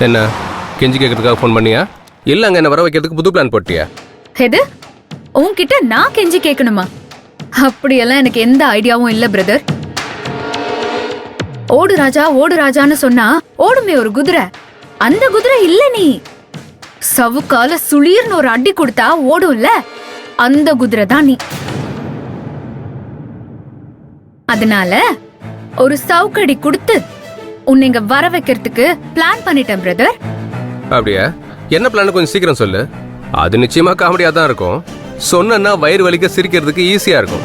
என்ன கெஞ்சி கேட்கறதுக்காக ஃபோன் பண்ணியா இல்ல அங்க என்ன வர வைக்கிறதுக்கு புது பிளான் போட்டியா? எது உன்கிட்ட நான் கெஞ்சி கேட்கணுமா? அப்படியெல்லாம் எனக்கு எந்த ஐடியாவும் இல்ல பிரதர். ஓடு ராஜா ஓடு ராஜான்னு சொன்னா ஓடுமே ஒரு குதிரை, அந்த குதிரை இல்ல நீ. சவுக்கால சுளீர்னு ஒரு அடி கொடுத்தா ஓடும்ல, அந்த குதிரை தான் நீ. அதனால ஒரு சவுக்கடி கொடுத்து உன்னை இங்க வர வைக்கிறதுக்கு பிளான் பண்ணிட்டேன் பிரதர். அப்படியா? என்ன பிளான் கொஞ்சம் சீக்கிரம் சொல்லு. அது நிச்சயமா காமெடியா தான் இருக்கும். சொன்னா வயிறு வலிக்க சிரிக்கிறதுக்கு ஈஸியா இருக்கும்.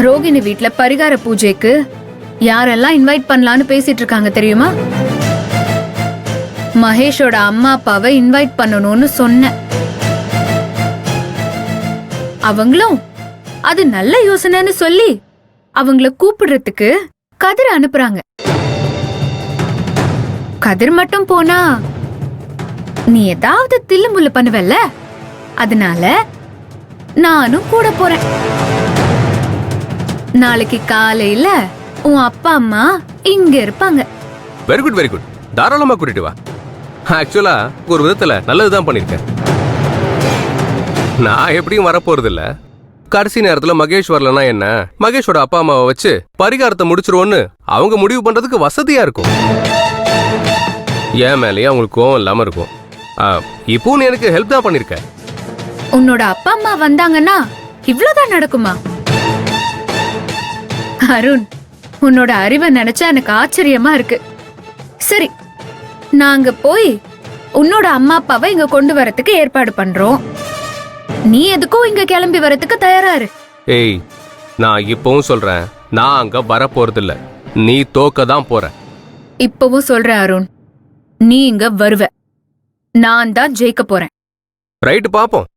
ரோகிணி வீட்ல பரிகார பூஜைக்கு யாரெல்லாம் இன்வைட் பண்ணலான்னு பேசிட்டு இருக்காங்க தெரியுமா? மகேஷோட அம்மா அப்பாவை இன்வைட் பண்ணணும்னு சொன்னேன். அவங்களும் அது நல்ல யோசனைன்னு சொல்லி அவங்கள கூப்பிடுறதுக்கு கதிர் அனுப்புறாங்க. கதிர் மட்டும் போனா நீ ஏதாவது தில்லுமுள்ளு பண்ணுவல்ல, அதனால நானும் கூட போறேன். நாளைக்கு காலையில உன் அப்பா அம்மா இங்க இருப்பாங்க. Very good very good. தாராளமா கூட்டிட்டு வா. ஆக்சுவலா ஒரு விதத்துல நல்லதுதான் பண்ணிருக்கேன். நான் எப்படியும் வரப்போறது இல்ல. கடைசி நேரத்துல மகேஷ் வரலன்னா என்ன, மகேஷோட அப்பா அம்மாவை வச்சு பரிகாரத்தை முடிச்சிருவோன்னு அவங்க முடிவு பண்றதுக்கு வசதியா இருக்கும். ஏன் மேலேயே அவங்களுக்கு கோவம் இல்லாம இருக்கும். இப்போ நீ எனக்கு ஹெல்ப் தான் பண்ணிருக்க. உன்னோட அப்பா அம்மா வந்தாங்கன்னா இவ்வளவுதான் நடக்குமா? அருண், உன்னோட அறிவை நினைச்சா எனக்கு ஆச்சரியமா இருக்கு. சரி, நாங்க போய் உன்னோட அம்மா அப்பாவை இங்க கொண்டு வரதுக்கு ஏற்பாடு பண்றோம். நீ எதுக்கும் இங்க கிளம்பி வரதுக்கு தயாராரு. ஏய், நான் இப்பவும் சொல்றேன், நான் அங்க வர போறது இல்ல. நீ தோக்க தான் போற. இப்பவும் சொல்றேன் அருண், நீ இங்க வருவ, நான் தான் ஜெயிக்க போறேன். ரைட், பாப்போம்.